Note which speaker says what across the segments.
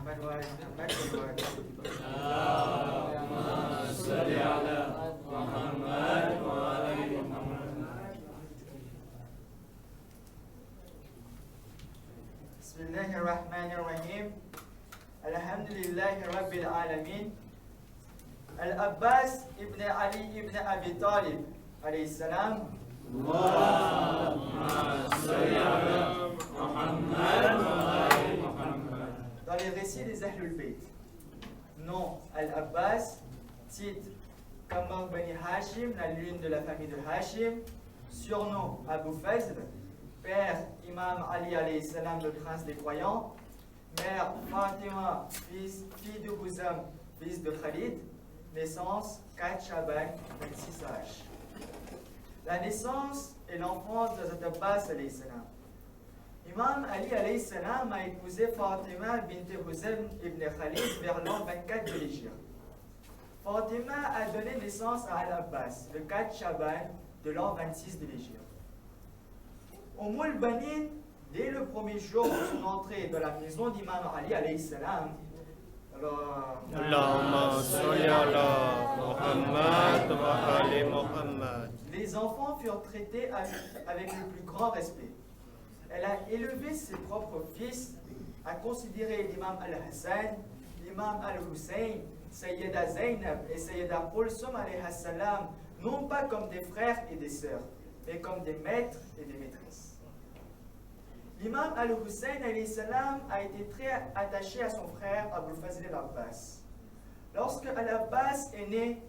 Speaker 1: محمد وآل محمد وبارك.
Speaker 2: اللهم صل على محمد وآل محمد.
Speaker 1: بسم الله الرحمن الرحيم. الحمد لله رب العالمين. العباس ابن علي ابن أبي طالب عليه السلام.
Speaker 2: اللهم صل على محمد وآل محمد.
Speaker 1: Dans les récits des Ahlul Bayt, nom Al-Abbas, titre Qamar Bani Hashim, la lune de la famille de Hashim, surnom Abu Fazl, père Imam Ali alayhi salam, le prince des croyants, mère Fatima, fille de Bouzam, fils de Khalid, naissance 4 Shaban 26H. La naissance et l'enfance de Hazrat Abbas alayhi salam. Imam Ali alayhi salam a épousé Fatima bint Huzam ibn Khalid vers l'an 24 de l'Hégire. Fatima a donné naissance à Al-Abbas le 4 Shaban de l'an 26 de l'Hégire. Banin, dès le premier jour de son entrée dans la maison d'Imam Ali alayhi salam,
Speaker 2: Allahumma salli ala Muhammad wa ali Muhammad.
Speaker 1: Les enfants furent traités avec le plus grand respect. Elle a élevé ses propres fils, a considéré l'imam al-Hassan, l'imam al-Hussein, Sayyida Zainab et Sayyida Kulsum alayhi salam, non pas comme des frères et des sœurs, mais comme des maîtres et des maîtresses. L'imam al-Hussein alayhi salam a été très attaché à son frère Abul Fazl al-Abbas. Lorsque al-Abbas est né,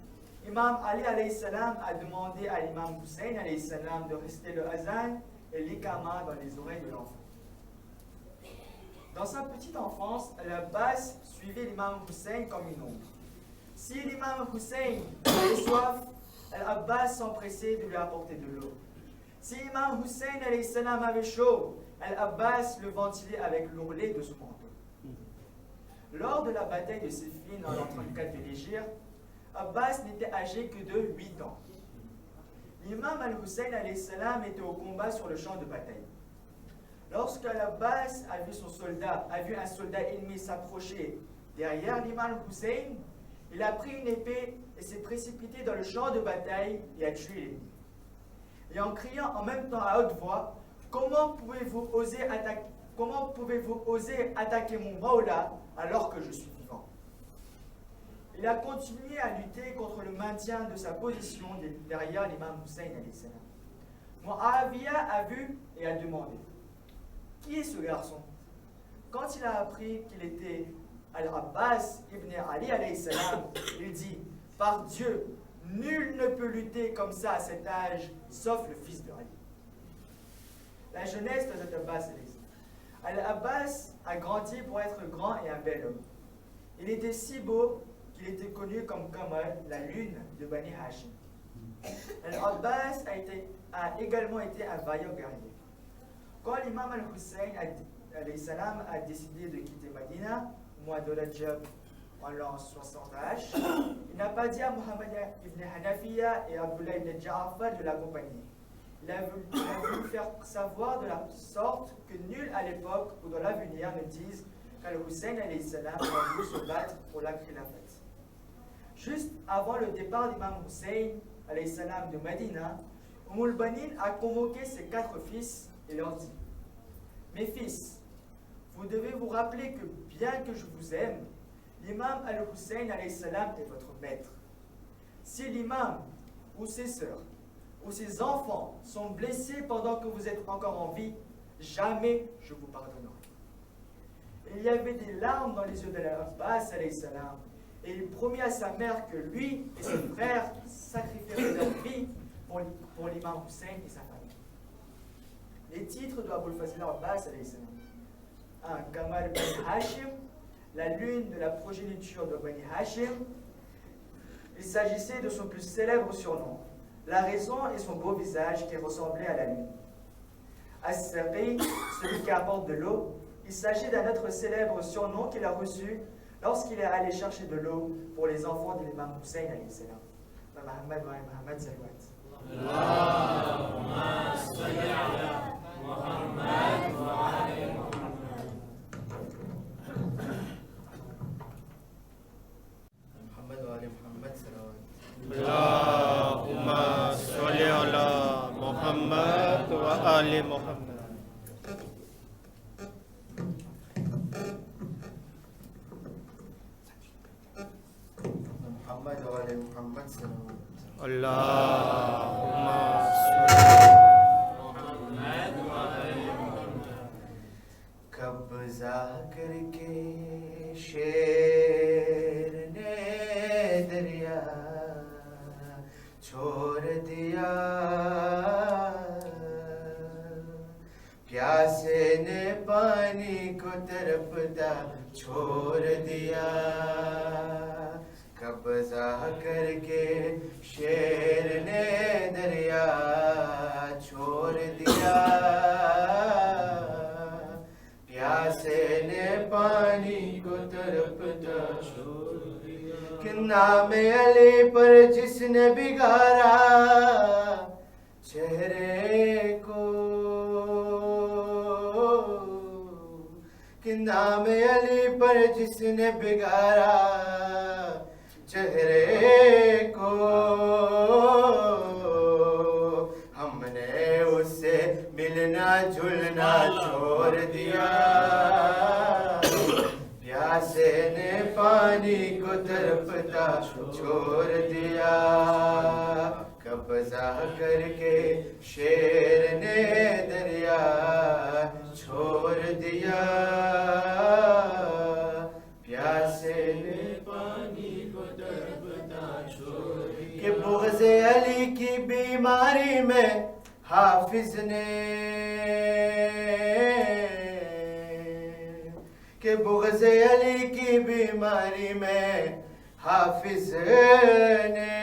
Speaker 1: Imam Ali alayhi salam a demandé à l'imam Hussein alayhi salam de réciter le azan et l'ikama dans les oreilles de l'enfant. Dans sa petite enfance, al-Abbas suivait l'imam Hussein comme une ombre. Si l'imam Hussein avait soif, al-Abbas s'empressait de lui apporter de l'eau. Si l'imam Hussein alayhi salam avait chaud, al-Abbas le ventilait avec l'ourlet de son manteau. Lors de la bataille de Siffin en l'an 34 de l'Hégire, Abbas n'était âgé que de 8 ans. L'imam al-Hussein alayhi salam était au combat sur le champ de bataille. Lorsque al-Abbas a vu un soldat ennemi s'approcher derrière l'imam al-Hussein, il a pris une épée et s'est précipité dans le champ de bataille et a tué l'ennemi. Et en criant en même temps à haute voix, comment pouvez-vous oser attaquer mon Maula alors que je suis vivant? Il a continué à lutter contre le maintien de sa position derrière l'imam Hussein alayhi salam. Muawiyah a vu et a demandé: qui est ce garçon? Quand il a appris qu'il était Al-Abbas ibn Ali alayhi salam, il dit: par Dieu, nul ne peut lutter comme ça à cet âge, sauf le fils de Ali. La jeunesse de cet Abbas alayhi salam. Al-Abbas a grandi pour être grand et un bel homme. Il était si beau qu'il était connu comme Qamar, la lune de Bani Hashim. Al-Abbas a également été un vaillant guerrier. Quand l'imam al-Hussein alayhi salam a décidé de quitter Medina au mois de Rajab en l'an 60H, il n'a pas dit à Muhammad ibn Hanafiya et Abdullah ibn Ja'far de l'accompagner. Il a voulu faire savoir de la sorte que nul à l'époque ou dans l'avenir ne dise qu'Al-Hussein alayhi salam a voulu se battre pour la khilafat. Juste avant le départ d'Imam Hussein alayhi salam de Medina, Banin a convoqué ses 4 fils et leur dit: mes fils, vous devez vous rappeler que bien que je vous aime, l'imam al-Hussein alayhi salam est votre maître. Si l'imam ou ses sœurs ou ses enfants sont blessés pendant que vous êtes encore en vie, jamais je vous pardonnerai. Il y avait des larmes dans les yeux de l'Abbas alayhi salam, et il promit à sa mère que lui et ses frères sacrifieraient leur vie pour l'imam Hussein et sa famille. Les titres de Abul Fazl al-Abbas alayhi salam: Qamar Bani Hashim, la lune de la progéniture de Bani Hashim. Il s'agissait de son plus célèbre surnom. La raison est son beau visage qui ressemblait à la lune. As-Saqi, celui qui apporte de l'eau. Il s'agit d'un autre célèbre surnom qu'il a reçu lorsqu'il est allé chercher de l'eau pour les enfants de l'imam Hussein alayhi salam. Muhammad wa Muhammad salawat.
Speaker 2: Allahumma salli ala Muhammad wa ali Muhammad. وآل محمد.
Speaker 3: محمد وآل محمد صلوات.
Speaker 2: اللهم
Speaker 3: قبضہ کر کے شیر نے دریا چھوڑ دیا، پیاسے نے پانی کو تڑپتا چھوڑ دیا. قبضہ کر کے شیر نے دریا چھوڑ دیا، پیاسے نے پانی کو تڑپتا چھوڑ دیا. کہ نام علی پر جس نے بگاڑا چہرے کو، کہ نام علی پر جس نے بگاڑا چہرے کو، ہم نے اس سے ملنا جلنا چھوڑ دیا. پیاسے نے پانی کو تڑپتا چھوڑ دیا. قبضہ کر کے شیر نے دریا چھوڑ دیا، پیاسے نے پانی کو تڑپتا چھوڑ دیا. کہ بغض علی کی بیماری میں حافظ نے، کہ بغض علی کی بیماری میں حافظ نے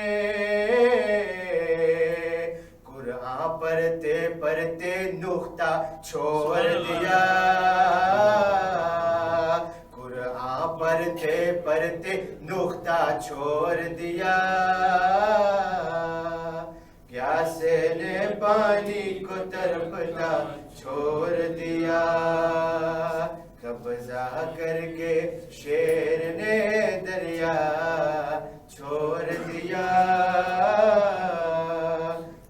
Speaker 3: قرآن پڑھتے پڑھتے نقطہ چھوڑ دیا. قرآن پڑھتے پڑھتے نقطہ چھوڑ دیا، پیاسے نے پانی کو تڑپتا چھوڑ دیا. قبضہ کر کے شیر نے دریا چھوڑ دیا،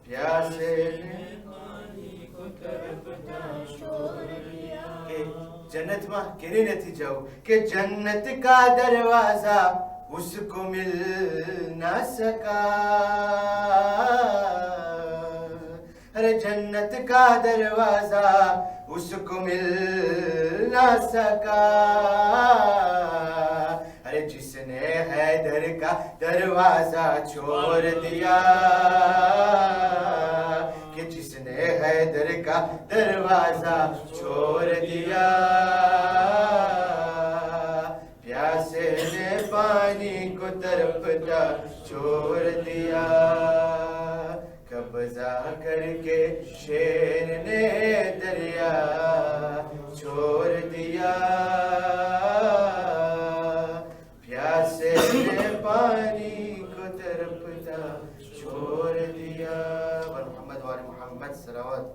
Speaker 3: پیاسے نے پانی کو تڑپتا چھوڑ دیا. کہ جنت ماں کہنے نتیجہ ہو کہ جنت کا دروازہ اس کو مل نہ سکا. ارے جنت کا دروازہ اس کو مل نہ سکا. ارے جس نے حیدر کا دروازہ چھوڑ دیا، کہ جس نے حیدر کا دروازہ چھوڑ دیا، پیاسے نے پانی کو تڑپتا چھوڑ دیا. قبضہ کر کے شیر نے دریا چھوڑ دیا، پیاسے نے پانی کو تڑپتا چھوڑ دیا. محمد وآل محمد صلوات.